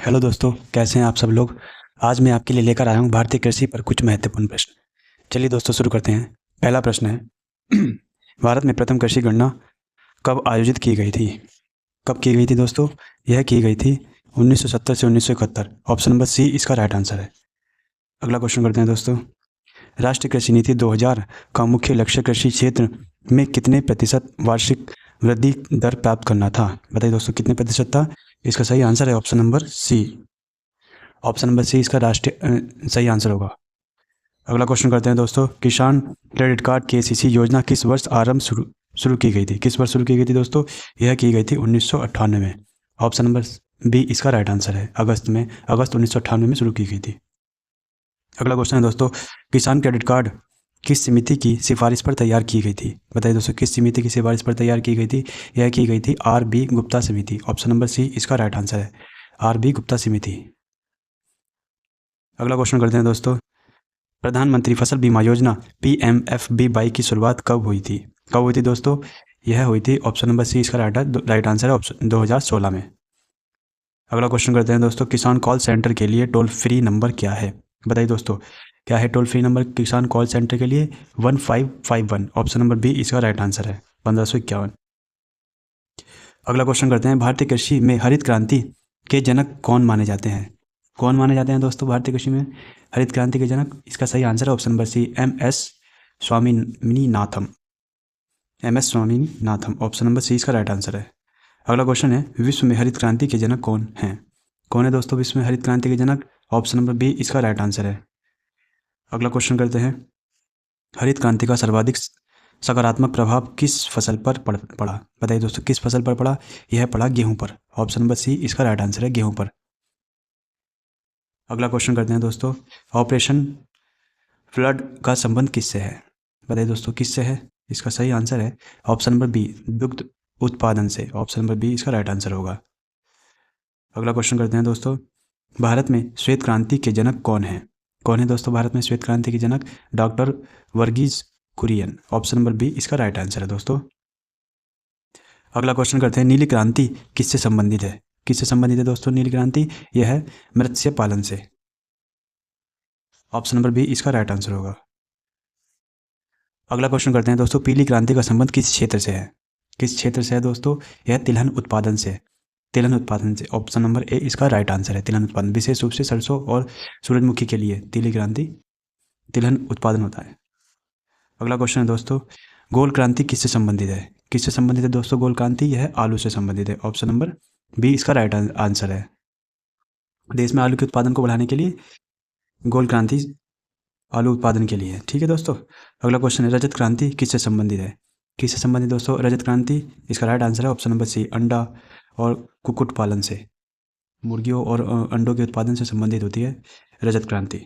Hello दोस्तों, कैसे हैं आप सब लोग। आज मैं आपके लिए लेकर आया हूं भारतीय कृषि पर कुछ महत्वपूर्ण प्रश्न। चलिए दोस्तों, शुरू करते हैं। पहला प्रश्न है भारत में प्रथम कृषि गणना कब आयोजित की गई थी। कब की गई थी दोस्तों? यह की गई थी 1970 से 1971। ऑप्शन नंबर सी इसका राइट आंसर है। अगला क्वेश्चन करते हैं दोस्तों। राष्ट्रीय कृषि नीति 2000 का मुख्य लक्ष्य कृषि क्षेत्र में कितने प्रतिशत वार्षिक वृद्धि दर प्राप्त करना था। बताइए दोस्तों, कितने प्रतिशत था। इसका सही आंसर है option number C. Option number C इसका राष्ट्रीय सही आंसर होगा। अगला क्वेश्चन करते हैं दोस्तों। किसान क्रेडिट कार्ड केसीसी योजना किस वर्ष आरंभ शुरू की गई थी। किस वर्ष शुरू की गई थी दोस्तों? यह की गई थी 1998 में। ऑप्शन नंबर बी इसका राइट आंसर है। अगस्त 1998 में शुरू की गई थी। अगला क्वेश्चन है दोस्तों। किसान क्रेडिट कार्ड किस समिति की सिफारिश पर तैयार की गई थी। बताइए दोस्तों, किस समिति की सिफारिश पर तैयार की गई थी। यह की गई थी आर बी गुप्ता समिति। ऑप्शन नंबर सी इसका राइट आंसर है, आर बी गुप्ता समिति। अगला क्वेश्चन करते हैं दोस्तों। प्रधानमंत्री फसल बीमा योजना PMFBY की शुरुआत कब हुई थी। कब हुई थी दोस्तों? यह हुई थी ऑप्शन नंबर सी इसका राइट आंसर है, ऑप्शन 2016 में। अगला क्वेश्चन करते हैं दोस्तों। किसान कॉल सेंटर के लिए टोल फ्री नंबर क्या है। बताइए दोस्तों, क्या है टोल फ्री नंबर किसान कॉल सेंटर के लिए? 1551। ऑप्शन नंबर बी इसका राइट आंसर है, 1551। अगला क्वेश्चन करते हैं। भारतीय कृषि में हरित क्रांति के जनक कौन माने जाते हैं। कौन माने जाते हैं दोस्तों भारतीय कृषि में हरित क्रांति के जनक? इसका सही आंसर है option number C, MS Swaminathan. MS Swaminathan, option number C इसका राइट आंसर है। अगला क्वेश्चन है। विश्व में हरित क्रांति के जनक कौन हैं। कौन है दोस्तों विश्व में हरित क्रांति के जनक? ऑप्शन नंबर बी इसका राइट आंसर है। अगला क्वेश्चन करते हैं। हरित क्रांति का सर्वाधिक सकारात्मक प्रभाव किस फसल पर पड़ा। बताइए दोस्तों, किस फसल पर पड़ा। यह पड़ा गेहूं पर। ऑप्शन नंबर सी इसका राइट आंसर है, गेहूं पर। अगला क्वेश्चन करते हैं दोस्तों। ऑपरेशन फ्लड का संबंध किससे है। बताइए दोस्तों, किससे है। इसका सही आंसर है ऑप्शन नंबर बी, दुग्ध उत्पादन से। ऑप्शन नंबर बी इसका राइट आंसर होगा। अगला क्वेश्चन करते हैं दोस्तों। भारत में श्वेत क्रांति के जनक कौन है। कौन है दोस्तों भारत में श्वेत क्रांति के जनक? Doctor Varghese Kurien. Option number B इसका राइट आंसर है दोस्तों। अगला क्वेश्चन करते हैं। नीली क्रांति किससे संबंधित है। किससे संबंधित है दोस्तों नीली क्रांति? यह है मत्स्य पालन से। ऑप्शन नंबर बी इसका राइट आंसर होगा। अगला क्वेश्चन करते हैं दोस्तों। पीली क्रांति का संबंध किस क्षेत्र से है। किस क्षेत्र से है दोस्तों? यह तिलहन उत्पादन से। तिलहन उत्पादन से। ऑप्शन नंबर ए इसका राइट आंसर है, तिलहन उत्पादन। विशेष रूप से सरसों और सूरजमुखी के लिए पीली क्रांति तिलहन उत्पादन होता है। अगला क्वेश्चन है दोस्तों। गोल क्रांति किससे संबंधित है। किससे संबंधित है दोस्तों गोल क्रांति? यह आलू से संबंधित है। ऑप्शन नंबर बी इसका राइट आंसर है। देश में आलू के उत्पादन को बढ़ाने के लिए गोल क्रांति आलू उत्पादन के लिए है। ठीक है दोस्तों। अगला क्वेश्चन है। रजत क्रांति किससे संबंधित है। किससे संबंधित दोस्तों रजत क्रांति? इसका राइट आंसर है ऑप्शन नंबर सी, अंडा और कुक्कुट पालन से। मुर्गियों और अंडों के उत्पादन से संबंधित होती है रजत क्रांति।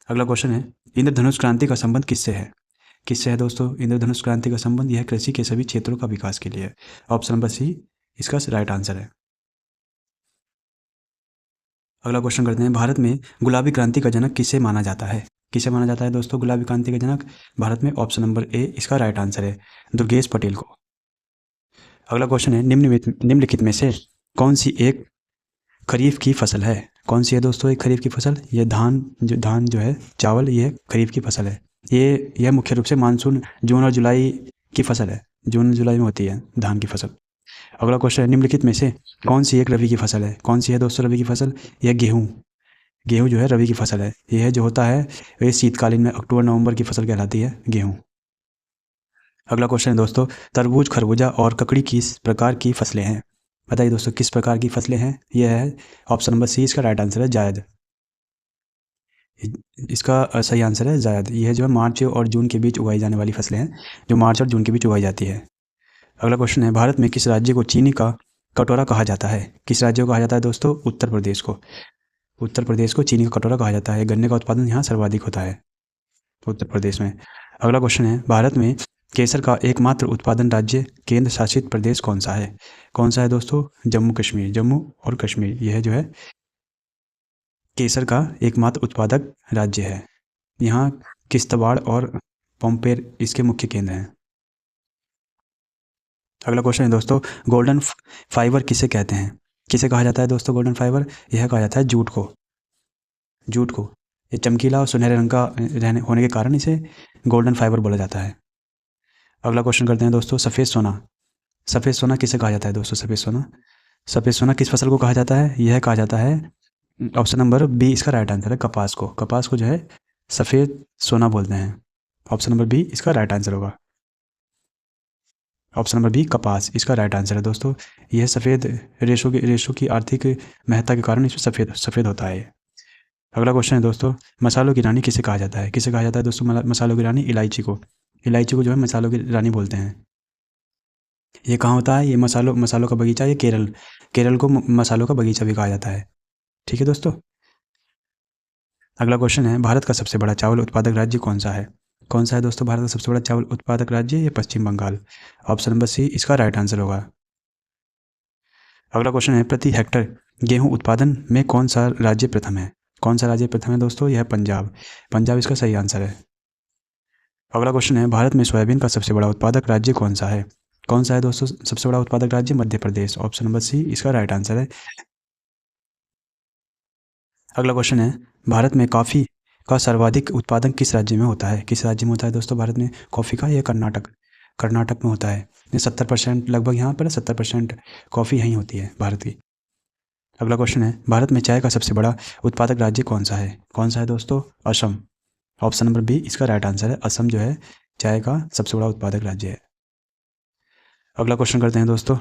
अगला क्वेश्चन है। इंद्रधनुष क्रांति का संबंध किससे है। किससे है दोस्तों इंद्रधनुष क्रांति का संबंध? यह कृषि के सभी क्षेत्रों का विकास के लिए है। ऑप्शन नंबर सी इसका राइट आंसर है। अगला क्वेश्चन करते हैं। भारत में गुलाबी क्रांति का जनक किसे माना जाता है। किसे माना जाता है दोस्तों गुलाबी क्रांति का जनक भारत में? ऑप्शन नंबर ए इसका राइट आंसर है, दुर्गेश पटेल को। अगला क्वेश्चन है। निम्नलिखित में से कौन सी एक खरीफ की फसल है। कौन सी है दोस्तों एक खरीफ की फसल? ये धान जो है चावल, ये खरीफ की फसल है। यह मुख्य रूप से मानसून जून और जुलाई की फसल है। जून जुलाई में होती है धान की फसल। अगला क्वेश्चन है। निम्नलिखित में से कौन सी एक रबी की फसल है। कौन सी है दोस्तों रबी की फसल? यह गेहूँ। गेहूँ जो है रबी की फसल है। यह जो होता है ये शीतकालीन में अक्टूबर नवंबर की फसल कहलाती है गेहूँ। अगला क्वेश्चन है दोस्तों। तरबूज, खरबूजा और ककड़ी किस प्रकार की फसलें हैं। बताइए दोस्तों किस प्रकार की फसलें हैं। यह है ऑप्शन नंबर सी इसका राइट आंसर है, जायद। इसका सही आंसर है जायद। यह जो है मार्च और जून के बीच उगाई जाने वाली फसलें हैं, जो मार्च और जून के बीच उगाई जाती है। अगला क्वेश्चन है। भारत में किस राज्य को चीनी का कटोरा कहा जाता है। किस राज्य को कहा जाता है दोस्तों? उत्तर प्रदेश को। उत्तर प्रदेश को चीनी का कटोरा कहा जाता है। गन्ने का उत्पादन यहाँ सर्वाधिक होता है उत्तर प्रदेश में। अगला क्वेश्चन है। भारत में केसर का एकमात्र उत्पादन राज्य केंद्र शासित प्रदेश कौन सा है। कौन सा है दोस्तों? जम्मू कश्मीर। जम्मू और कश्मीर यह जो है केसर का एकमात्र उत्पादक राज्य है। यहाँ किश्तवाड़ और पोम्पेर इसके मुख्य केंद्र हैं। अगला क्वेश्चन है दोस्तों। गोल्डन फाइबर किसे कहते हैं। किसे कहा जाता है दोस्तों गोल्डन फाइबर? यह कहा जाता है जूट को। जूट को ये चमकीला और सुनहरे रंग का होने के कारण इसे गोल्डन फाइबर बोला जाता है। अगला क्वेश्चन करते हैं दोस्तों, सफ़ेद सोना। सफ़ेद सोना किसे कहा जाता है दोस्तों? सफ़ेद सोना, सफ़ेद सोना किस फसल को कहा जाता है? यह कहा जाता है, ऑप्शन नंबर बी इसका राइट आंसर है, कपास को। कपास को जो है सफ़ेद सोना बोलते हैं। ऑप्शन नंबर बी इसका राइट आंसर होगा। ऑप्शन नंबर बी कपास इसका राइट आंसर है दोस्तों। यह सफ़ेद रेशों की आर्थिक महत्ता के कारण इसमें सफ़ेद होता है। अगला क्वेश्चन है दोस्तों, मसालों की रानी किसे कहा जाता है? किसे कहा जाता है दोस्तों मसालों की रानी? इलायची को। इलायची को जो है मसालों की रानी बोलते हैं। ये कहाँ होता है? ये मसालों का बगीचा, ये केरल को मसालों का बगीचा भी कहा जाता है। ठीक है दोस्तों। अगला क्वेश्चन है, भारत का सबसे बड़ा चावल उत्पादक राज्य कौन सा है? कौन सा है दोस्तों भारत का सबसे बड़ा चावल उत्पादक राज्य? ये पश्चिम बंगाल। ऑप्शन नंबर सी इसका राइट आंसर होगा। अगला क्वेश्चन है, प्रति हेक्टर गेहूं उत्पादन में कौन सा राज्य प्रथम है? कौन सा राज्य प्रथम है दोस्तों? यह पंजाब। पंजाब इसका सही आंसर है। अगला क्वेश्चन है, भारत में सोयाबीन का सबसे बड़ा उत्पादक राज्य कौन सा है? कौन सा है दोस्तों सबसे बड़ा उत्पादक राज्य? Madhya Pradesh. Option number C इसका राइट आंसर है। अगला क्वेश्चन है, भारत में कॉफ़ी का सर्वाधिक उत्पादन किस राज्य में होता है? किस राज्य में होता है दोस्तों भारत में कॉफ़ी का? यह कर्नाटक में होता है। ये 70% लगभग यहाँ पर 70% कॉफ़ी यहीं होती है भारत की। अगला क्वेश्चन है, भारत में चाय का सबसे बड़ा उत्पादक राज्य कौन सा है? कौन सा है दोस्तों? असम। ऑप्शन नंबर बी इसका राइट आंसर है। असम जो है चाय का सबसे बड़ा उत्पादक राज्य है। अगला क्वेश्चन करते हैं दोस्तों,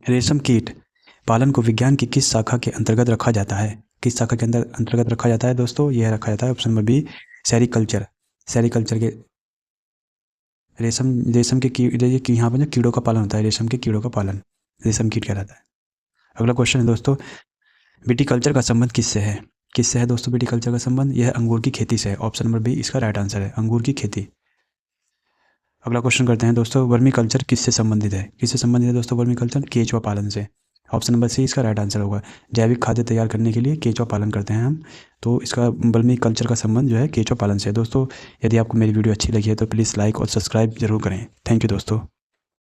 रेशम कीट पालन को विज्ञान की किस शाखा के अंतर्गत रखा जाता है? किस शाखा के अंतर्गत रखा जाता है दोस्तों? यह रखा जाता है option number B sericulture. Sericulture के रेशम के यहाँ पर जो कीड़ों का पालन होता है, रेशम के कीड़ों का पालन रेशम कीट कहलाता है। अगला क्वेश्चन है दोस्तों, विटीकल्चर का संबंध किससे है? किससे है दोस्तों विटीकल्चर का संबंध? यह अंगूर की खेती से है। ऑप्शन नंबर बी इसका राइट आंसर है, अंगूर की खेती। अगला क्वेश्चन करते हैं दोस्तों, वर्मी कल्चर किससे संबंधित है? किससे संबंधित है दोस्तों वर्मी कल्चर? केंचुआ पालन से। ऑप्शन नंबर सी इसका राइट आंसर होगा। जैविक खाद्य तैयार करने के लिए केंचुआ पालन करते हैं हम, तो इसका वर्मी कल्चर का संबंध जो है केंचुआ पालन से है। दोस्तों यदि आपको मेरी वीडियो अच्छी लगी है तो प्लीज़ लाइक और सब्सक्राइब जरूर करें। थैंक यू दोस्तों।